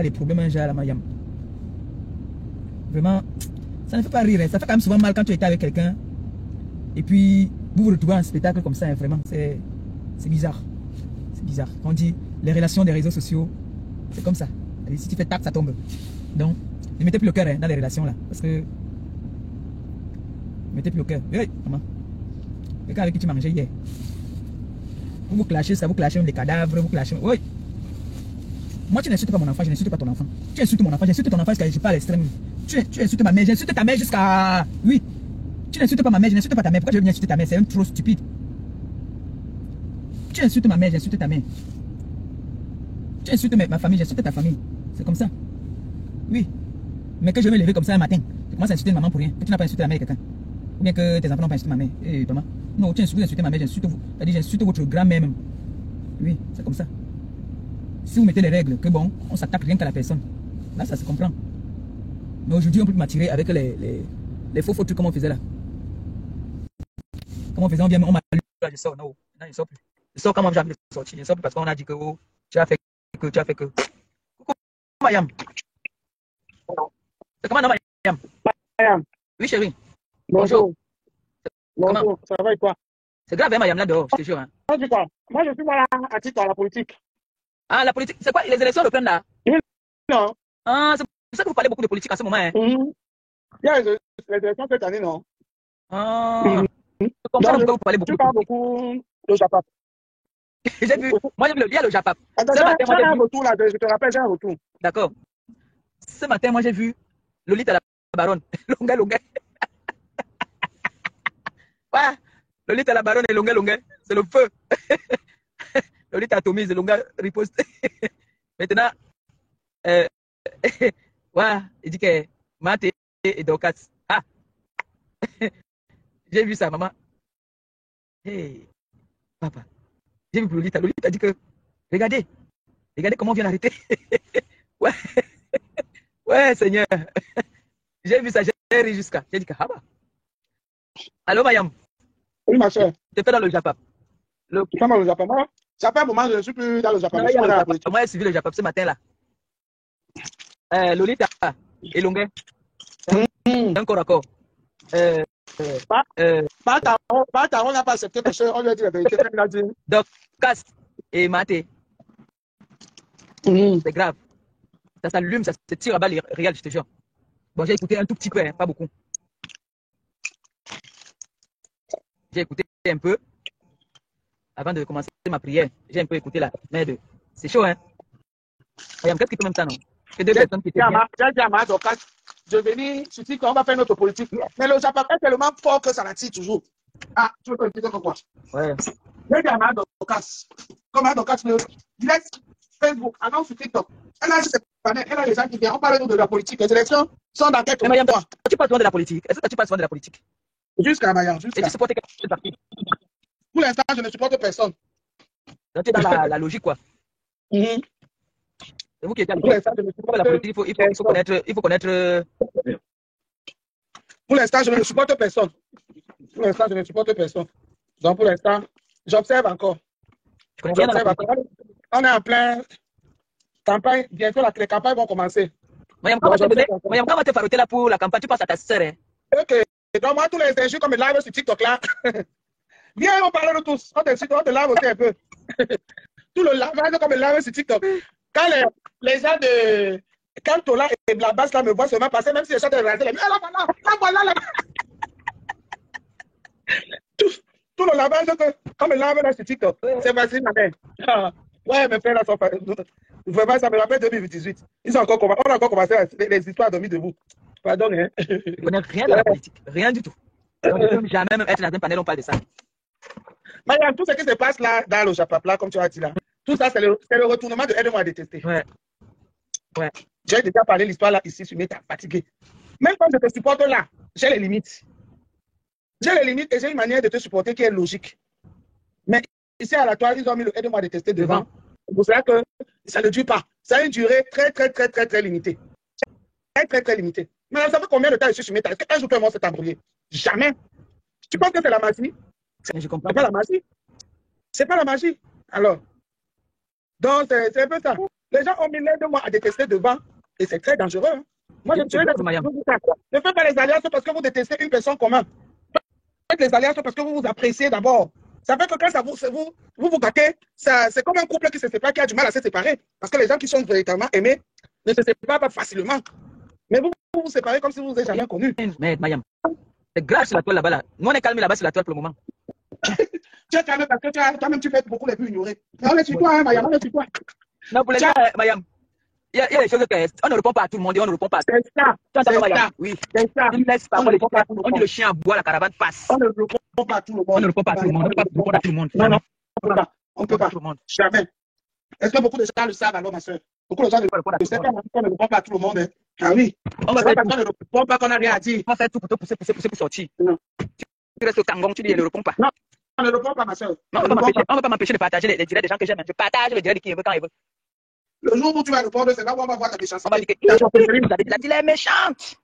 les problèmes un genre à la Mayam. Vraiment, ça ne fait pas rire. Hein. Ça fait quand même souvent mal quand tu étais avec quelqu'un. Et puis, vous vous retrouvez en spectacle comme ça. Hein, vraiment, c'est bizarre. C'est bizarre. Quand on dit les relations des réseaux sociaux, c'est comme ça. Et si tu fais tac, ça tombe. Donc, ne mettez plus le cœur hein, dans les relations là. Parce que. Ne mettez plus le cœur. Oui, maman. Quelqu'un avec qui tu mangeais hier. Vous clashez ça, vous clashez des cadavres, vous clashez. Oui. Moi, tu n'insultes pas mon enfant, je n'insulte pas ton enfant. Tu insultes mon enfant, j'insulte ton enfant jusqu'à je suis pas à l'extrême. Tu insultes ma mère, j'insulte ta mère jusqu'à. Oui. Tu n'insultes pas ma mère, je n'insulte pas ta mère. Pourquoi je veux venir insulter ta mère? C'est un trop stupide. Tu insultes ma mère, j'insulte ta mère. Tu insultes ma famille, j'insulte ta famille. C'est comme ça. Oui. Mais que je vais me lever comme ça un matin. Tu commences à insulter ma maman pour rien. Que tu n'as pas insulté la mère de quelqu'un. Ou bien que tes enfants n'ont pas insulté ma mère. Eh, Thomas. Non, tu insultes ma mère, j'insulte vous. C'est-à-dire, j'insulte votre grand-mère même. Oui, c'est comme ça. Si vous mettez les règles, que bon, on s'attaque rien qu'à la personne. Là, ça se comprend. Mais aujourd'hui, on peut m'attirer avec les faux trucs comme on faisait là. Comme on faisait, on vient, on m'a lu, là, je sors, non, je sors plus. Je sors comme on jamais sorti. Je sors plus parce qu'on a dit que oh, tu as fait que. Coucou, Mayam. C'est comment, non, Mayam? Mayam. Oui, chérie. Bonjour. Bonjour, ça va et quoi? C'est grave, hein, Mayam, là dehors, je te jure. Hein. Moi, je suis voilà, à titre dans la politique. Ah, la politique, c'est quoi? Les élections reprennent là? Non. Ah, c'est pour ça que vous parlez beaucoup de politique en ce moment. Hein. Il y a les élections cette année, non? Ah. Comme ça, vous parlez beaucoup. Tu parles beaucoup de Japap. J'ai vu. Moi, il y a le Japap. J'ai un retour là, je te rappelle, j'ai un retour. D'accord. Ce matin, moi, j'ai vu Lolita la baronne. Longa. Ouais. Lolita la baronne et longa. C'est le feu. Lolita atomise, longa riposte. Maintenant, ouais, il dit que Mate et Dorcas. Ah. J'ai vu ça, maman. Hey, papa. J'ai vu Lolita. Lolita dit que, regardez comment on vient l'arrêter. Ouais, Seigneur. J'ai vu ça, j'ai ri jusqu'à. J'ai dit que, ah bah. Allô, Mayam. Oui, ma soeur. Tu fais dans le Japap. Tu fais dans le Japap. Moi, ça fait un moment que je ne suis plus dans le Japap. Moi, j'ai suivi le Japap ce matin-là. Lolita et Longuet. Un corps à corps. On n'a pas accepté parce qu'on lui a dit la vérité. Donc, Casse et Maté. C'est grave. Ça s'allume, ça se tire à balles réelles, je te jure. Bon, j'ai écouté un tout petit peu, hein, pas beaucoup. J'ai écouté un peu avant de commencer ma prière. J'ai un peu écouté là. Mais c'est chaud, hein. Il y a qu'est-ce qui fait même ça, non? C'est deux personnes qui étaient bien. J'ai dit à ma Dorcas de venir, je dis qu'on va faire notre politique. Mais le Japon est tellement fort que ça l'attire toujours. Ah, tu veux pas dire quoi? Ouais. J'ai dit à ma Dorcas, comme ma Dorcas le direct Facebook, annonce sur TikTok. Elle a les gens qui viennent, on parle de la politique. Les élections sont dans quelques mois. Tu parles souvent de la politique. Est-ce que tu parles souvent de la politique? Jusqu'à Maya. Et tu supportes quel parti? Pour l'instant, je ne supporte personne. Donc, tu es dans la logique, quoi. C'est vous qui êtes à la politique, il faut connaître. Pour l'instant, je ne supporte personne. Donc, pour l'instant, j'observe encore. On est en plein campagne. Bientôt, les campagnes vont commencer. Mayam, comment tu vas te faroter là pour la campagne? Tu passes à ta sœur, hein? Ok. Donc, moi, tous les injures comme le live sur TikTok là. Viens, on parle de tous. On te lave aussi un peu. Tout le lavage comme le live sur TikTok. Quand les gens de Cantola et Blabas là me voient seulement passer, même si les gens de raser, là voilà. Tout le lavage comme le lave là sur TikTok. C'est facile, ma mère. Ouais, mes frères là sont vraiment, ça me rappelle 2018. On a encore commencé les histoires de debout. Pardon, hein. Je ne connais rien de la politique. Rien du tout. On ne peut jamais même être dans un panel, on parle de ça. Mais tout ce qui se passe là, dans le Japap, là, comme tu as dit là, tout ça, c'est le retournement de Aide-moi à détester. Ouais. J'ai déjà parlé de l'histoire là, ici, sur Meta, fatigué. Même quand je te supporte là, j'ai les limites. Et j'ai une manière de te supporter qui est logique. Mais ici, à la toile, ils ont mis le Aide-moi à détester devant. C'est pour ça que ça ne dure pas. Ça a une durée très limitée. Très limitée. Mais ça fait combien de temps je suis sur Meta? Est-ce qu'un jour, tout le monde s'est embrouillé? Jamais. Tu penses que c'est la magie? Je comprends. C'est pas la magie. C'est pas la magie. Alors, donc, c'est un peu ça. Les gens ont mis l'air de moi à détester devant et c'est très dangereux. Hein. Moi, je ne fais pas les alliances parce que vous détestez une personne commune. Faites les alliances parce que vous vous appréciez d'abord. Ça fait que quand ça vous gâtez, c'est comme un couple qui se sépare, qui a du mal à se séparer. Parce que les gens qui sont véritablement aimés ne se séparent pas facilement. Mais vous séparez comme si vous vous êtes jamais connus. Mais Mayam, c'est grave sur la toile là-bas. Là. Nous, on est calmé là-bas sur la toile pour le moment. Tu es calme parce que toi-même, tu fais beaucoup les plus ignorer. Mais on est sur toi, hein, Mayam, on est sur toi. Non, pour les gens, Mayam, il y a des choses qu'on ne répond pas à tout le monde et on ne répond pas. C'est ça. C'est ça. Oui, c'est ça. On dit le chien aboie, la caravane passe. On ne répond pas à tout le monde. On ne répond pas à tout le monde. On ne peut pas répondre à tout le monde. Non, non, on ne peut pas. Jamais. Est-ce que beaucoup de gens le savent alors, ma soeur? Beaucoup de gens ne le savent pas qu'on ne répond pas à tout le monde. Hein. Ah oui. On va faire qu'on ne répond pas, qu'on n'a rien à dire. On va faire tout pour te pousser pour sortir. Non. Tu restes au Kangong, tu dis, ne réponds pas. Non, on ne répond pas, ma soeur. Non, on ne va pas m'empêcher de partager les directs des gens que j'aime. Je partage les directs de qui veut quand il veut. Le jour où tu vas répondre, c'est là où on va voir ta méchanceté. On va dire que la dit est méchante.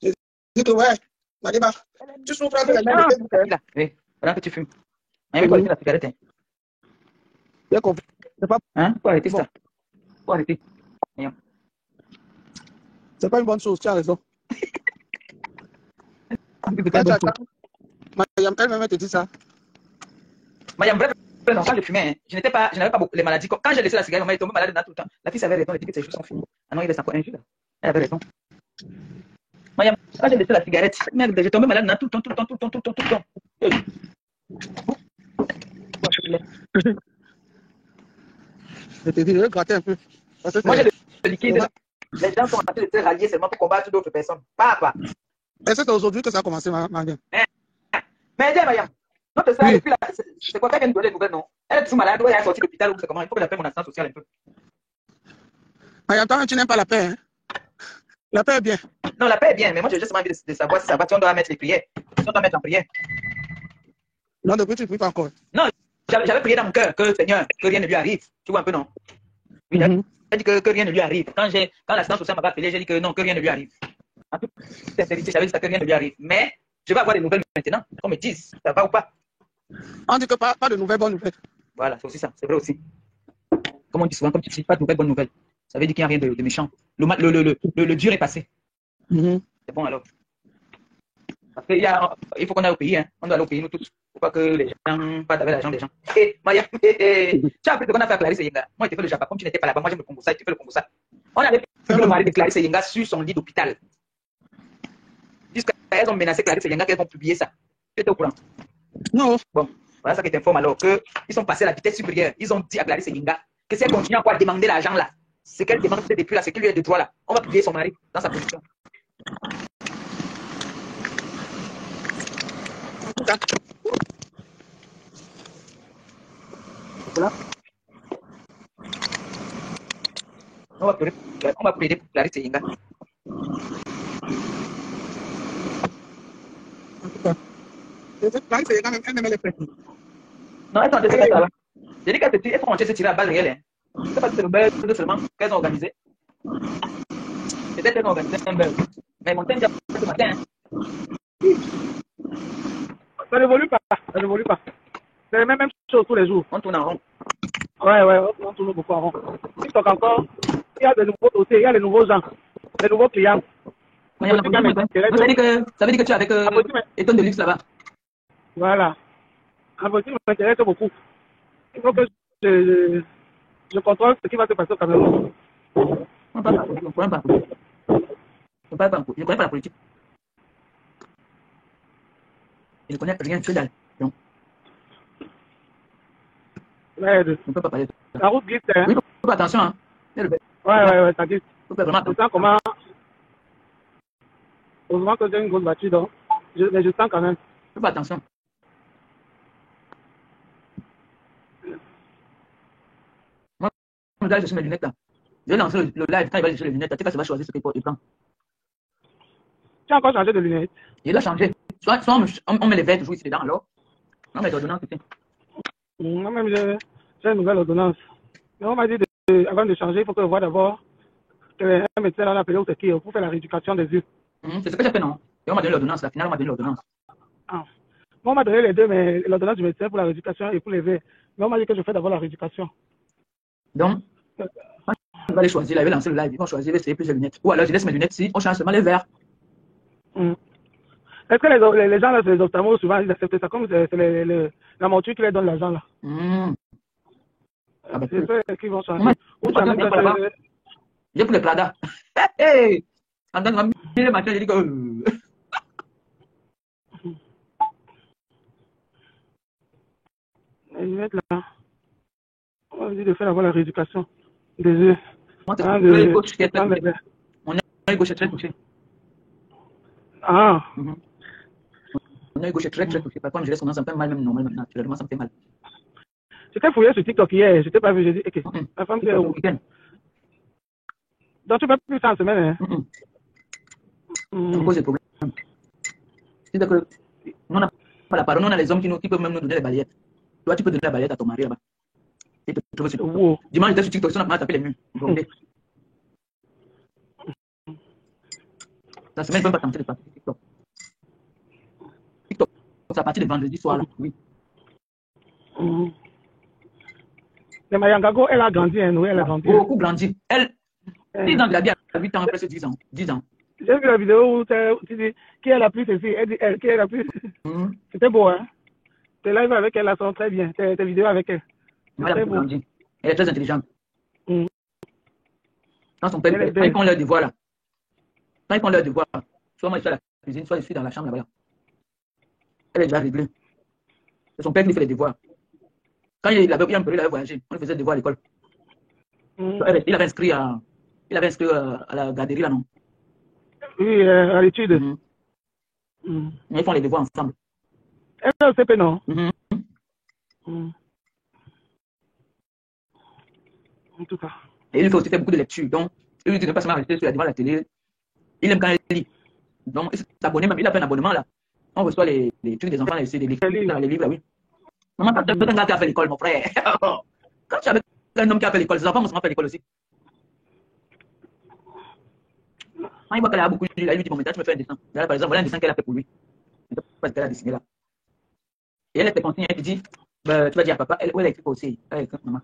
Je dis que ouais, Madiba, tu souffres de la même. Oui, pendant que tu fumes. Il faut arrêter la cigarette. Bien compris. C'est pas. Hein? Faut arrêter ça. Faut arrêter. C'est pas une bonne chose, tu as raison. Mayam, elle-même te dit ça. Mayam, bref, quand je fumais, je n'avais pas beaucoup les maladies. Quand j'ai laissé la cigarette, maman est tombée malade tout le temps. La fille avait raison, elle dit que ses choses sont finies. Ah non, il reste encore un jour. Elle avait raison. Mayam, quand j'ai laissé la cigarette, merde, j'ai tombé malade tout le temps. Je te dis, je vais gratter un peu. Moi, j'ai le liquide. Les gens sont en train de se rallier seulement pour combattre d'autres personnes. Papa. Est-ce que c'est aujourd'hui que ça a commencé, Mariam? Mais dis, Mariam, notre sœur, depuis c'est quoi qu'elle vient de donner les nouvelles, non? Elle est toujours malade, elle est sortie de l'hôpital, c'est comment? Il faut que la paix mon assistance sociale un peu. Mariam, toi, tu n'aimes pas la paix, hein? La paix est bien. Non, la paix est bien, mais moi, j'ai juste envie de savoir si ça va, si on doit mettre les prières. Si on doit mettre en prière. Non, depuis, tu ne pries pas encore. Non, j'avais prié dans mon cœur que Seigneur, que rien ne lui arrive. Tu vois un peu, non? Oui, j'ai dit que rien ne lui arrive. Quand l'assistance sociale m'a appelé, j'ai dit que non, que rien ne lui arrive. En toute sincérité, j'avais dit que rien ne lui arrive. Mais je vais avoir des nouvelles maintenant. On me dise, ça va ou pas? On dit que pas de nouvelles bonnes nouvelles. Voilà, c'est aussi ça, c'est vrai aussi. Comme on dit souvent, comme tu dis, pas de nouvelles bonnes nouvelles. Ça veut dire qu'il n'y a rien de méchant. Le dur est passé. C'est bon alors. Parce qu'il faut qu'on aille au pays, hein. On doit aller au pays, nous tous. Il ne faut pas que les gens partent avec l'argent des gens. Et Maya, tu as appris ce qu'on a fait à Clarisse Yenga. Moi, je t'ai fait le Japa. Comme tu n'étais pas là-bas, moi, j'aime le Congo. Ça, tu fais le Congo. Ça. On avait fait le mari de Clarisse Yenga sur son lit d'hôpital. Jusqu'à elles ont menacé Clarisse Yenga qu'elles vont publier ça. Tu étais au courant? Non. Bon, voilà ça qui t'informe alors qu'ils sont passés à la vitesse supérieure. Ils ont dit à Clarisse Yenga que si elle continue encore à demander l'argent là, c'est qu'elle demande depuis là, c'est qu'il lui est de droit là. On va publier son mari dans sa position. Voilà. On va plaider pour Clarisse Yenga. Clarisse Yenga, elle même les fait. Non, elles sont en train de faire ça. J'ai dit qu'elles sont en train de se tirer à balles réelles. Je ne sais pas si c'est le beurre seulement qu'elles ont organisé. Peut-être qu'elles ont organisé un beurre. Mais mon temps ce matin. Ça n'évolue pas. Ça n'évolue pas. C'est la même chose tous les jours. On tourne en rond. Ouais, on tourne beaucoup en rond. TikTok encore, il y a de nouveaux dossiers, il y a les nouveaux gens, les nouveaux clients. Ça veut dire que tu es avec Eton de luxe là-bas. Voilà. La politique m'intéresse beaucoup. Il faut que je contrôle ce qui va se passer au Cameroun. On ne parle pas politique, on ne parle pas. Je ne connais pas la politique. Je ne connais rien que dalle. Donc. Ouais, on ne peut pas parler de ça. La route glisse, hein? Oui, faut faire attention, hein. Ouais, ça glisse. Faut faire vraiment attention. Comment... Heureusement que j'ai une grosse voiture, donc. Mais je sens quand même. Faut faire attention. Moi, je vais chercher mes lunettes là. Je vais lancer le live quand il va chercher les lunettes. Tu vas choisir ce qu'il prend. Tu as encore changé de lunettes? Il a changé. Soit on met les verres toujours ici dedans, alors. On met l'ordonnance ici. Moi-même, j'ai une nouvelle ordonnance. Mais on m'a dit, avant de changer, il faut que je voie d'abord un médecin là, appelé au Sekir pour faire la rééducation des yeux. C'est ce que j'ai fait, non? Et on m'a donné l'ordonnance. La finale, on m'a donné l'ordonnance. Ah. Moi, on m'a donné les deux, mais l'ordonnance du médecin pour la rééducation et pour les verres. Mais on m'a dit que je fais d'abord la rééducation. Donc, Je vais aller choisir, là, je vais lancer le live, ils vont choisir, je vais essayer plusieurs lunettes. Ou alors je laisse mes lunettes ici, on change seulement les verres. Est-ce que les gens, là, les ophtalmos, souvent, ils acceptent ça comme c'est la monture qui leur donne l'argent, là? Ah ben, c'est ça qu'ils vont changer. Ou tu as même pas j'ai pris le Prada. Hey! En tant que le matin, j'ai dit que... Les lunettes, là. On va dire de faire avoir la rééducation des yeux. Mon œil gauche est très touché. Mon œil gauche est très touché. Ah. Mon œil gauche est très touché. Par contre, je laisse commencer, ça me fait mal même normalement, naturellement, ça me fait mal. J'étais fouillé sur TikTok hier, je t'ai pas vu, j'ai dit, ok. La femme c'est où? Donc tu peux plus ça en semaine, hein? Ça me pose des problèmes. C'est que nous, on n'a pas la parole, nous, on a les hommes qui peuvent même nous donner les balayettes. Toi, tu peux donner la balayette à ton mari là-bas. Dimanche, j'étais sur TikTok, on a tapé les murs. La semaine, je ne peux pas tenter de passer sur TikTok. TikTok, c'est à partir de vendredi soir là, oui. Mais Mayangago, elle a grandi, hein, oui, elle a grandi. Beaucoup grandi. Elle, 10 ans de la vie, à 8 ans, presque 10 ans. 10 ans. J'ai vu la vidéo où tu dis qui est la plus ceci, elle dit elle, qui est la plus. C'était beau, hein? Tes lives avec elle, elles sont très bien. Tes vidéos avec elle. Elle a grandi. Elle est très intelligente. Quand son père, quand ils font leur devoir là, quand ils font leur devoir, soit moi je suis à la cuisine, soit je suis dans la chambre là-bas. Elle est déjà réglée. C'est son père qui fait les devoirs. Quand il avait un peu, il avait voyagé, on lui faisait des devoirs à l'école. Il avait inscrit à la garderie là, non? Oui, à l'étude. Ils font les devoirs ensemble. Elle est au CP, non? En tout cas. Et il fait aussi faire beaucoup de lectures. Donc, il lui dit de ne pas seulement rester devant la télé. Il aime quand il lit. Donc, il s'abonne même. Il a fait un abonnement là. On reçoit les trucs des enfants, les livres là, oui. Maman, quand tu as un gars qui a fait l'école, mon frère. Quand tu avais un homme qui a fait l'école, les enfants vont souvent faire l'école aussi. Quand il voit qu'elle a beaucoup de il lui dit, bon, maintenant tu me fais un dessin. Là, par exemple, voilà un dessin qu'elle a fait pour lui. Je ne sais pas ce qu'elle a dessiné là. Et elle te continue, elle te dit, bah, tu vas dire à papa, elle a écrit aussi. Elle a écrit maman.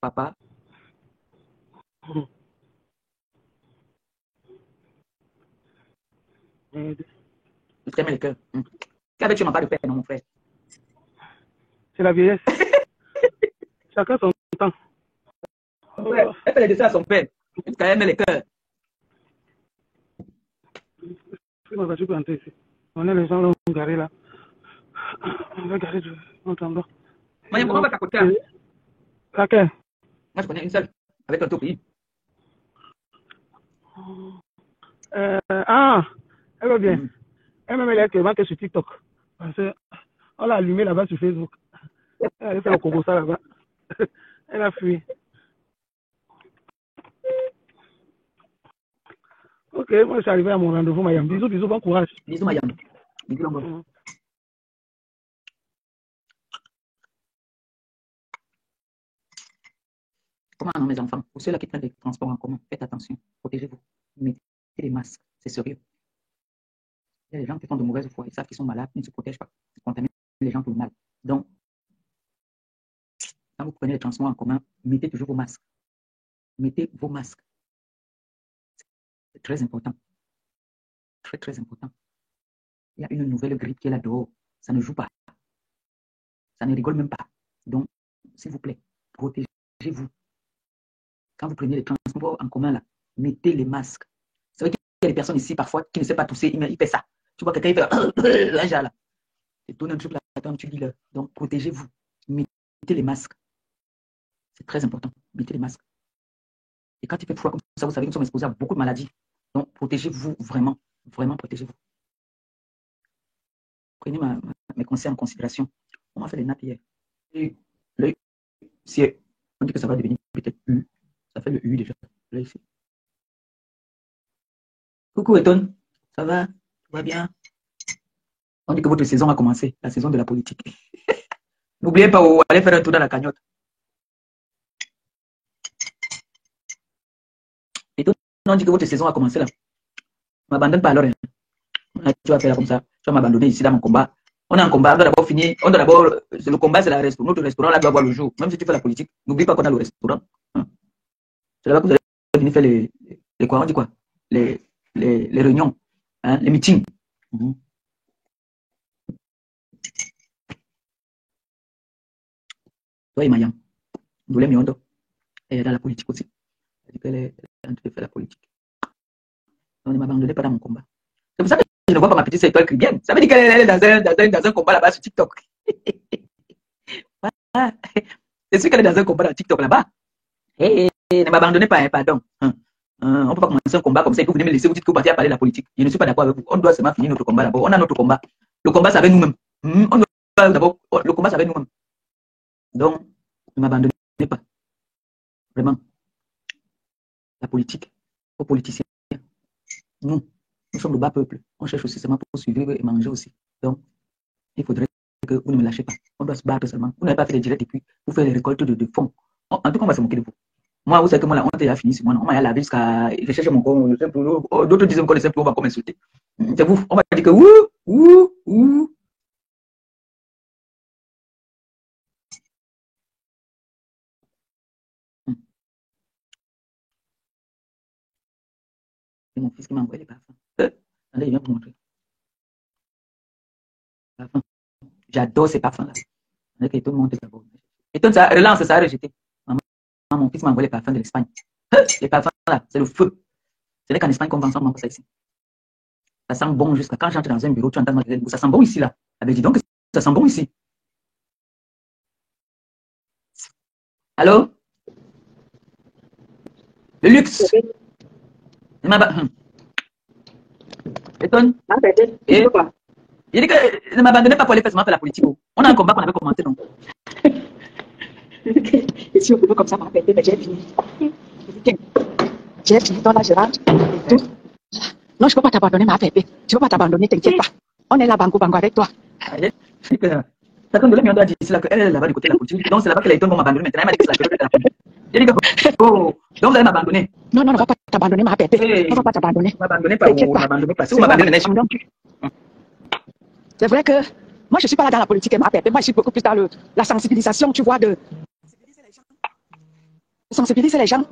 Papa. Je t'aime le cœur. Qu'avais tu m'as pas de père, non, mon frère? C'est la vieillesse. Chacun son temps. Ouais, elle fait les dessins à son père. Jusqu'à elle met le cœur. On va entrer ici. On est les gens là, on va garer là. On va garer de l'entendant. Moi, il y a un côté. Laquelle? Moi, je connais une seule, avec un tout pays. Elle va bien. Elle même elle est que sur TikTok. Parce que on l'a allumé là-bas sur Facebook. Elle a fait le Congo ça là-bas. Elle a fui. Ok, moi je suis arrivé à mon rendez-vous, Mayam. Bisous, bisous, bon courage. Bisous, Mayam. Bisous, Lambo. Comment non, mes enfants? Pour ceux-là qui prennent des transports en commun, faites attention. Protégez-vous. Mettez les masques. C'est sérieux. Il y a des gens qui font de mauvaises foi. Ils savent qu'ils sont malades, ils ne se protègent pas. Ils contaminent les gens pour le mal. Donc, quand vous prenez les transports en commun, mettez toujours vos masques. Mettez vos masques. C'est très important. Très, très important. Il y a une nouvelle grippe qui est là dehors. Ça ne joue pas. Ça ne rigole même pas. Donc, s'il vous plaît, protégez-vous. Quand vous prenez les transports en commun, là, mettez les masques. C'est vrai qu'il y a des personnes ici, parfois, qui ne savent pas tousser. Il fait ça. Tu vois quelqu'un, il fait là, là. Tu donnes un truc là, tu dis là. Donc, protégez-vous. Mettez les masques. C'est très important. Mettez les masques. Et quand il fait froid comme ça, vous savez que nous sommes exposés à beaucoup de maladies. Donc, protégez-vous vraiment. Vraiment, protégez-vous. Prenez mes conseils en considération. On m'a fait les nappes hier. Et l'œil, si on dit que ça va devenir peut-être U, ça fait le U déjà. Là, ici. Coucou, Eton. Ça va? Tout va bien? On dit que votre saison a commencé, la saison de la politique. N'oubliez pas d'aller faire un tour dans la cagnotte. Eton, on dit que votre saison a commencé là. Ne m'abandonne pas alors. Hein. Tu vas faire comme ça. Tu vas m'abandonner ici dans mon combat. On a un combat, on doit d'abord finir. On doit d'abord. Le combat, c'est notre restaurant là doit voir le jour. Même si tu fais la politique, n'oublie pas qu'on a le restaurant. Hein. C'est là-bas que vous allez venir faire les quoi, on dit quoi? Les réunions, hein, les meetings. Toi et Mayam, vous voulez Miondo. Elle est dans la politique aussi. Elle dit qu'elle est en train de faire la politique. On ne m'abandonnez pas dans mon combat. C'est pour ça que je ne vois pas ma petite sœur étoile bien. Ça veut dire qu'elle est dans un combat là-bas sur TikTok. C'est sûr qu'elle est dans un combat dans TikTok là-bas. Ne m'abandonnez pas, hein, pardon. On ne peut pas commencer un combat comme ça et vous venez me laisser, vous dites que vous partez à parler de la politique. Je ne suis pas d'accord avec vous. On doit seulement finir notre combat d'abord. On a notre combat. Le combat, c'est avec nous-mêmes. On doit d'abord. Le combat, c'est avec nous-mêmes. Donc, ne m'abandonnez pas. Vraiment. La politique, aux politiciens. Nous sommes le bas peuple. On cherche aussi seulement pour suivre et manger aussi. Donc, il faudrait que vous ne me lâchez pas. On doit se battre seulement. Vous n'avez pas fait les directs et puis vous faites les récoltes de fonds. En tout cas, on va se moquer de vous. Moi, vous savez que moi, la honte est fini sur moi. On m'a lavé jusqu'à chercher mon corps. D'autres disent encore le simple, on va encore m'insulter. C'est vous. On va dire que ouh. C'est mon fils qui m'a envoyé les parfums. Allez, il vient vous montrer. Parfum. J'adore ces parfums-là. Et tout le monde est d'abord. Et tout ça, relance, ça a rejeté. Maman, mon fils m'a envoyé les parfums de l'Espagne. Les parfums-là, c'est le feu. Ce n'est qu'en Espagne qu'on vend ça, on ça ici. Ça sent bon jusqu'à quand j'entre dans un bureau, tu entends ça sent bon ici, là. Ah ben dis donc, ça sent bon ici. Allô? Le luxe. Étonne. Et il dit que ne m'abandonnez pas pour aller faire la politique. On a un combat qu'on avait commencé, non? Et si on peut comme ça m'appeler, mais j'ai fini. J'ai fini dans la gérante et tout. Non, je ne peux pas t'abandonner, ma bébé. Je ne peux pas t'abandonner, t'inquiète pas. On est là, bango avec toi. Ça comme de là, on doit dire ici, elle est là-bas du côté de la politique. Donc c'est là-bas que les étoiles vont m'abandonner. Maintenant, elle m'a dit que c'est la période de la politique. J'ai dit que, donc vous allez m'abandonner. Non, on ne va pas t'abandonner, ma bébé. On ne va pas t'abandonner. M'abandonnez pas, m'abandonnez pas. Si vous m'abandonnez, c'est vrai que moi, je ne suis pas là dans la politique, ma bébé. Moi, je suis beaucoup plus dans la sensibilisation, tu vois, de sensibiliser les gens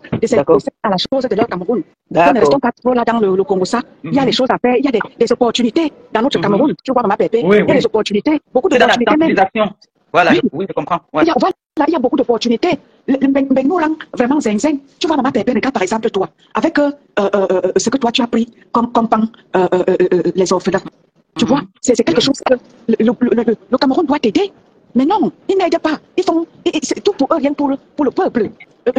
à la chose de leur Cameroun. Nous ne restons pas trop là dans le Congo. Il y a des choses à faire, il y a des opportunités dans notre Cameroun. Tu vois, ma bébé, il y a des opportunités, beaucoup d'opportunités. Voilà, oui, je comprends. Ouais. Il y a beaucoup d'opportunités. Mais nous, là, vraiment, zinzin. Tu vois, ma bébé, regarde par exemple toi, avec ce que toi tu as pris comme les orphelins. Tu vois, c'est quelque chose que le Cameroun doit t'aider. Mais non, ils n'aident pas. C'est tout pour eux, rien pour le peuple.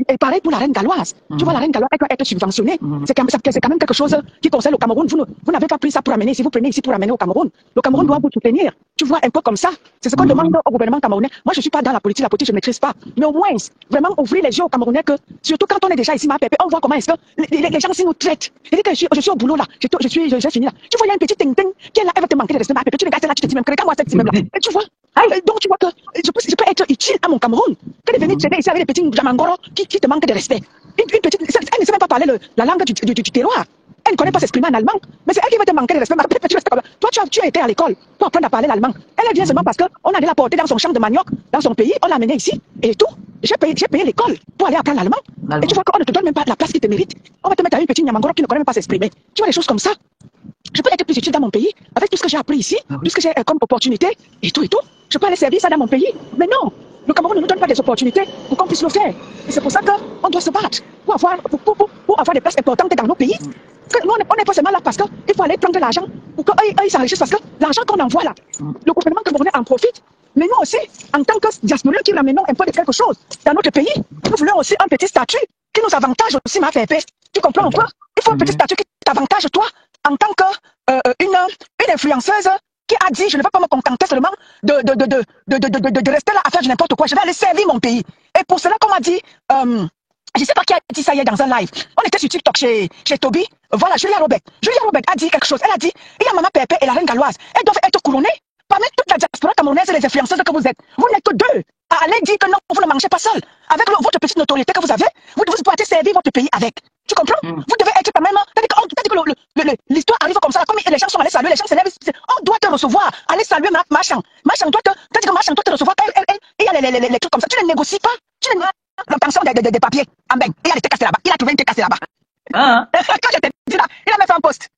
Et pareil pour la reine galloise. Tu vois, la reine galloise, elle doit être subventionnée. C'est quand même quelque chose qui concerne le Cameroun. Vous n'avez pas pris ça pour amener ici. Vous prenez ici pour amener au Cameroun. Le Cameroun doit vous soutenir. Tu vois, un peu comme ça. C'est ce qu'on demande au gouvernement camerounais. Moi, je ne suis pas dans la politique je ne maîtrise pas. Mais au moins, vraiment ouvrir les yeux aux Camerounais que, surtout quand on est déjà ici, ma pépé, on voit comment est-ce que les gens ici nous traitent. Et dit que je suis au boulot là. J'ai fini là. Tu vois, il y a une petite ting qui est là, elle va te manquer de respect. Ma pépé, tu regardes là, tu te dis même, regarde-moi cette même là. Et tu vois, donc tu vois que je peux être utile à mon Cameroun. Que de venir traîner ici avec les petits jamangoro qui te manquent de respect. Une petite, elle ne sait même pas parler la langue du terroir. Elle ne connaît pas s'exprimer en allemand. Mais c'est elle qui va te manquer de respect. Toi, tu as été à l'école pour apprendre à parler l'allemand. Elle vient seulement parce qu'on a la portée dans son champ de manioc, dans son pays. On l'a amenée ici et tout. J'ai payé l'école pour aller apprendre l'allemand. Et tu vois qu'on ne te donne même pas la place qui te mérite. On va te mettre à une petite nyamangoro qui ne connaît même pas s'exprimer. Tu vois des choses comme ça. Je peux être plus utile dans mon pays avec tout ce que j'ai appris ici, tout ce que j'ai comme opportunité et tout. Je peux aller servir ça dans mon pays. Mais non, le Cameroun ne nous donne pas des opportunités pour qu'on puisse le faire. Et c'est pour ça qu'on doit se battre pour avoir des places importantes dans nos pays. Parce que nous, on n'est pas seulement là parce qu'il faut aller prendre de l'argent pour qu'ils s'enrichissent. Parce que l'argent qu'on envoie là, le gouvernement camerounais en profite. Mais nous aussi, en tant que diaspora qui ramenons un peu de quelque chose dans notre pays, nous voulons aussi un petit statut qui nous avantage aussi, ma pépé. Tu comprends un peu? Il faut un petit statut qui t'avantage toi en tant qu'une influenceuse qui a dit, je ne vais pas me contenter seulement de rester là à faire n'importe quoi, je vais aller servir mon pays. Et pour cela, comme on a dit, je ne sais pas qui a dit ça hier dans un live, on était sur TikTok chez Toby, voilà, Julia Robert a dit quelque chose, elle a dit, il y a Maman Pépé et la reine galloise, elles doivent être couronnées parmi toute la diaspora camerounaise et les influenceuses que vous êtes. Vous n'êtes que deux à aller dire que non, vous ne mangez pas seul. Avec votre petite notoriété que vous avez, vous pouvez servir votre pays avec. Tu comprends? Vous devez être quand même, l'histoire arrive comme ça, comme les gens sont allés saluer, les gens se lèvent, on doit te recevoir, aller saluer Machan. Machan, toi, tu dis que Machan, toi, te recevoir, il y a les trucs comme ça. Tu ne négocies pas. Tu ne l'obtention des papiers. Amen. Il y a les thés cassés là-bas. Il a trouvé une thé cassée là-bas. Quand je t'ai dit là, il a même fait un post.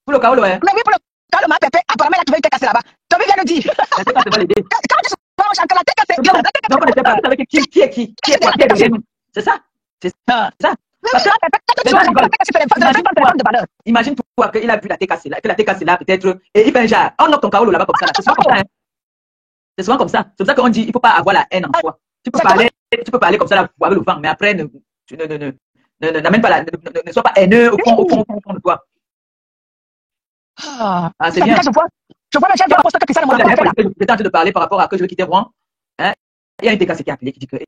Pour le Kaolo, hein. Mais oui, pour le Kaolo, ma pépé, apparemment, il a trouvé une thé cassée là-bas. Tommy vient le dire. La thé cassée va l'aider. Quand tu vois, Machan, que la thé cassée. Donc, on ne sait pas. Vous savez qui est qui? Qui est quoi? Qui est de nous? C'est ça? C'est ça? Parce que, imagine-toi qu'il a vu la thé cassée là, que la thé cassée là, peut-être, et il fait un genre, on knock ton Kaolo là-bas comme ça. C'est souvent comme ça, hein. C'est souvent comme ça. C'est pour ça qu'on dit, il ne faut pas avoir la haine en soi. Tu peux parler comme ça là, avec le vent, mais après, n'amène pas ne sois pas haineux au fond de toi. C'est bien. Je vois le chef de la poste qui ça le J'étais en train de parler par rapport à que je veux quitter Rouen. Hein? Il y a une thé cassée qui a appelé, qui dit que